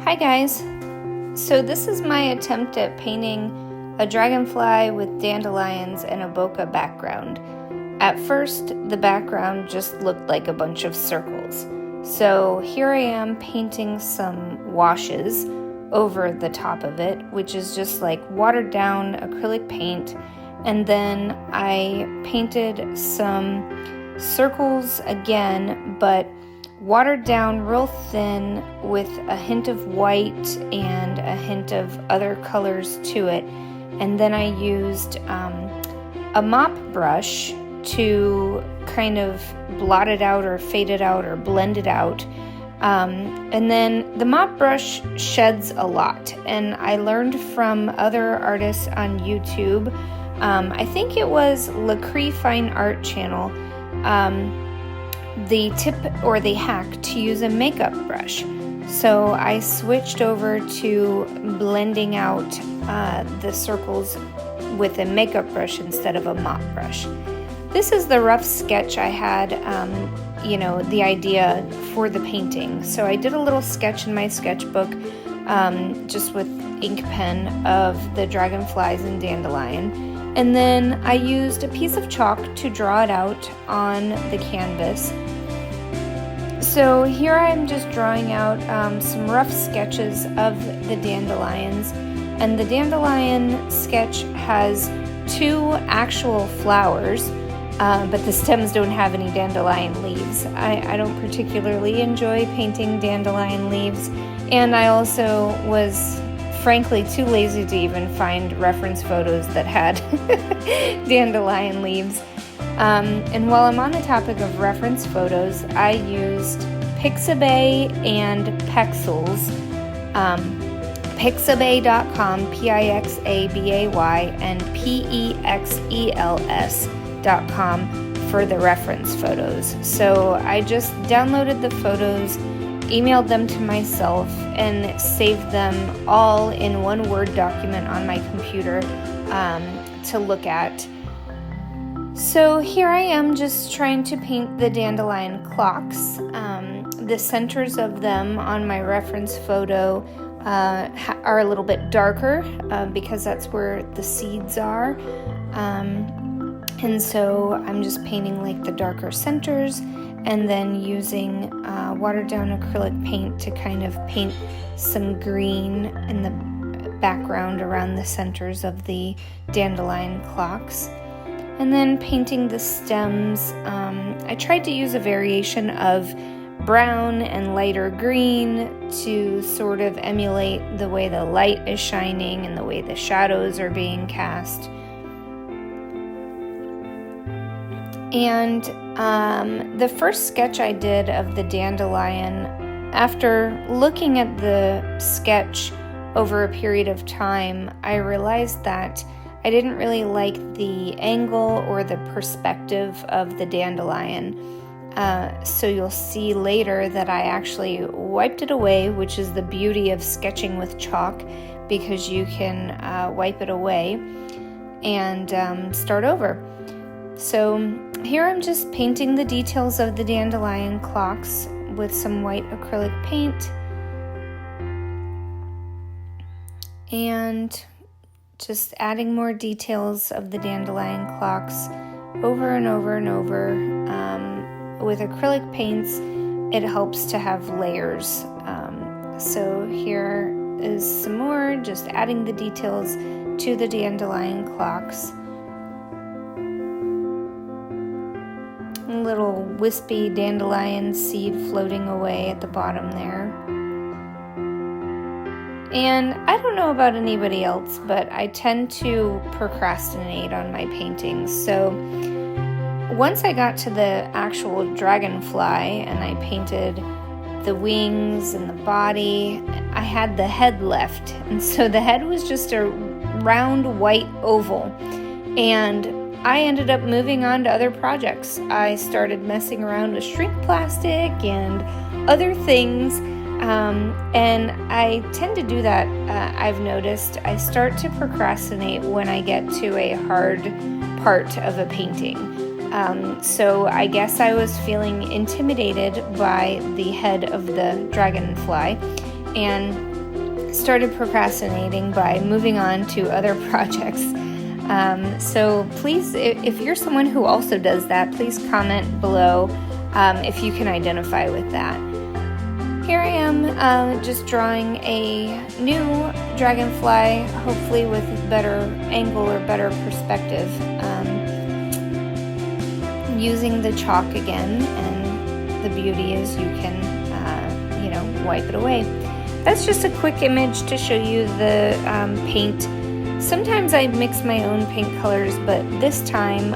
Hi guys! So this is my attempt at painting a dragonfly with dandelions and a bokeh background. At first, the background just looked like a bunch of circles. So here I am painting some washes over the top of it, which is just like watered down acrylic paint. And then I painted some circles again, but watered down real thin with a hint of white and a hint of other colors to it. And then I used a mop brush to kind of blot it out or fade it out or blend it out. And then the mop brush sheds a lot. And I learned from other artists on YouTube. I think it was Bokeh Fine Art channel. The tip or the hack to use a makeup brush. So I switched over to blending out the circles with a makeup brush instead of a mop brush. This is the rough sketch I had, the idea for the painting. So I did a little sketch in my sketchbook just with ink pen of the dragonflies and dandelion. And then I used a piece of chalk to draw it out on the canvas. So here I'm just drawing out some rough sketches of the dandelions. And the dandelion sketch has two actual flowers, but the stems don't have any dandelion leaves. I don't particularly enjoy painting dandelion leaves. And I also was frankly too lazy to even find reference photos that had dandelion leaves. And while I'm on the topic of reference photos, I used Pixabay and Pexels, Pixabay.com, Pixabay, and Pexels.com for the reference photos. So I just downloaded the photos, emailed them to myself, and saved them all in one Word document on my computer to look at. So here I am just trying to paint the dandelion clocks. The centers of them on my reference photo are a little bit darker because that's where the seeds are. And so I'm just painting like the darker centers and then using watered down acrylic paint to kind of paint some green in the background around the centers of the dandelion clocks. And then painting the stems, I tried to use a variation of brown and lighter green to sort of emulate the way the light is shining and the way the shadows are being cast. And the first sketch I did of the dandelion, after looking at the sketch over a period of time, I realized that I didn't really like the angle or the perspective of the dandelion. So you'll see later that I actually wiped it away, which is the beauty of sketching with chalk, because you can wipe it away and start over. So here I'm just painting the details of the dandelion clocks with some white acrylic paint. And just adding more details of the dandelion clocks over and over and over. With acrylic paints, it helps to have layers. So here is some more, just adding the details to the dandelion clocks. A little wispy dandelion seed floating away at the bottom there. And I don't know about anybody else, but I tend to procrastinate on my paintings. So once I got to the actual dragonfly and I painted the wings and the body, I had the head left. And so the head was just a round white oval. And I ended up moving on to other projects. I started messing around with shrink plastic and other things. And I tend to do that, I've noticed. I start to procrastinate when I get to a hard part of a painting. So I guess I was feeling intimidated by the head of the dragonfly, and started procrastinating by moving on to other projects. So please, if you're someone who also does that, please comment below if you can identify with that. Here I am just drawing a new dragonfly, hopefully with a better angle or better perspective, using the chalk again, and the beauty is you can, wipe it away. That's just a quick image to show you the paint. Sometimes I mix my own paint colors, but this time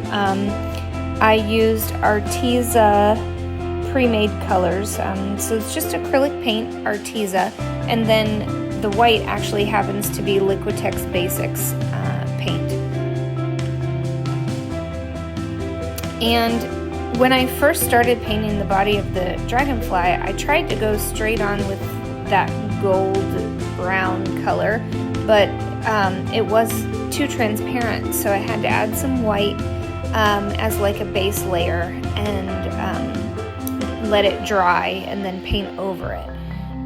I used Arteza pre-made colors. So it's just acrylic paint, Arteza, and then the white actually happens to be Liquitex Basics paint. And when I first started painting the body of the dragonfly, I tried to go straight on with that gold brown color, but it was too transparent, so I had to add some white as like a base layer and let it dry and then paint over it.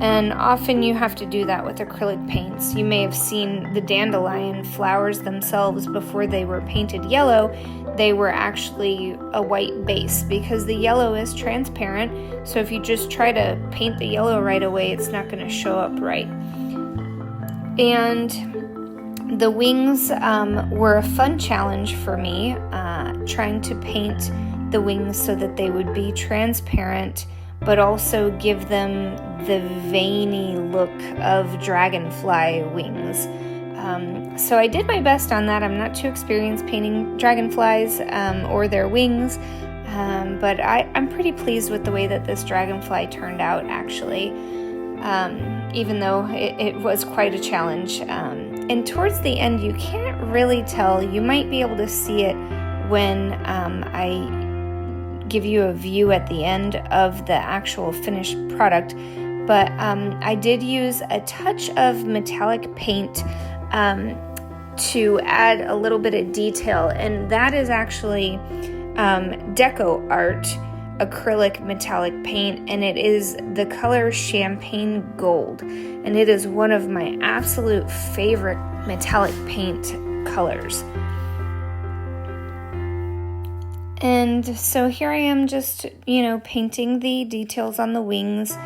And often you have to do that with acrylic paints. You may have seen the dandelion flowers themselves before they were painted yellow. They were actually a white base because the yellow is transparent. So if you just try to paint the yellow right away, it's not going to show up right. And the wings were a fun challenge for me, trying to paint the wings so that they would be transparent, but also give them the veiny look of dragonfly wings. So I did my best on that. I'm not too experienced painting dragonflies or their wings, but I'm pretty pleased with the way that this dragonfly turned out, actually, even though it was quite a challenge. And towards the end, you can't really tell. You might be able to see it when I give you a view at the end of the actual finished product, but I did use a touch of metallic paint to add a little bit of detail, and that is actually Deco Art acrylic metallic paint, and it is the color champagne gold, and it is one of my absolute favorite metallic paint colors. And so here I am just, painting the details on the wings,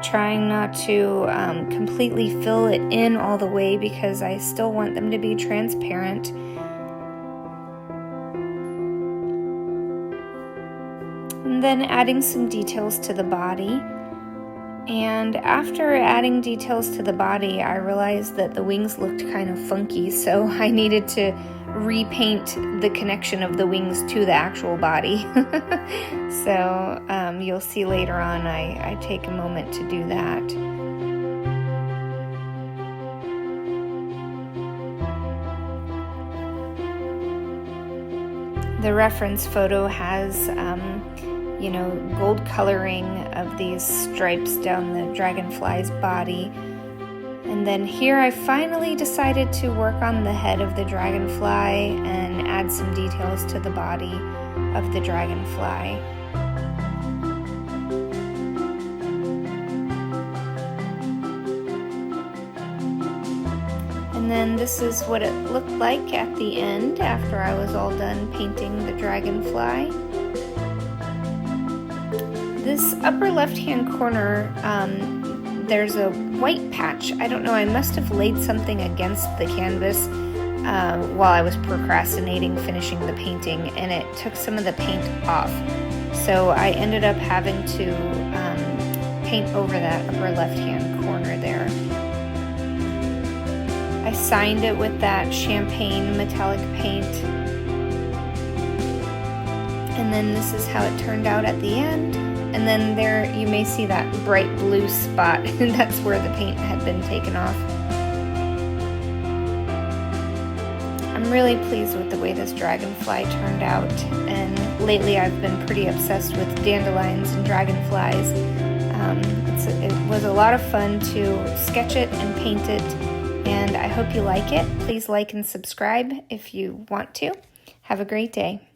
trying not to completely fill it in all the way because I still want them to be transparent. And then adding some details to the body. And after adding details to the body, I realized that the wings looked kind of funky, so I needed to repaint the connection of the wings to the actual body. So you'll see later on I take a moment to do that. The reference photo has gold coloring of these stripes down the dragonfly's body. And then here I finally decided to work on the head of the dragonfly and add some details to the body of the dragonfly. And then this is what it looked like at the end after I was all done painting the dragonfly. This upper left-hand corner, there's a white patch. I don't know, I must have laid something against the canvas while I was procrastinating finishing the painting, and it took some of the paint off. So I ended up having to paint over that upper left-hand corner there. I signed it with that champagne metallic paint. And then this is how it turned out at the end. And then there you may see that bright blue spot, and that's where the paint had been taken off. I'm really pleased with the way this dragonfly turned out, and lately I've been pretty obsessed with dandelions and dragonflies. It was a lot of fun to sketch it and paint it, and I hope you like it. Please like and subscribe if you want to. Have a great day.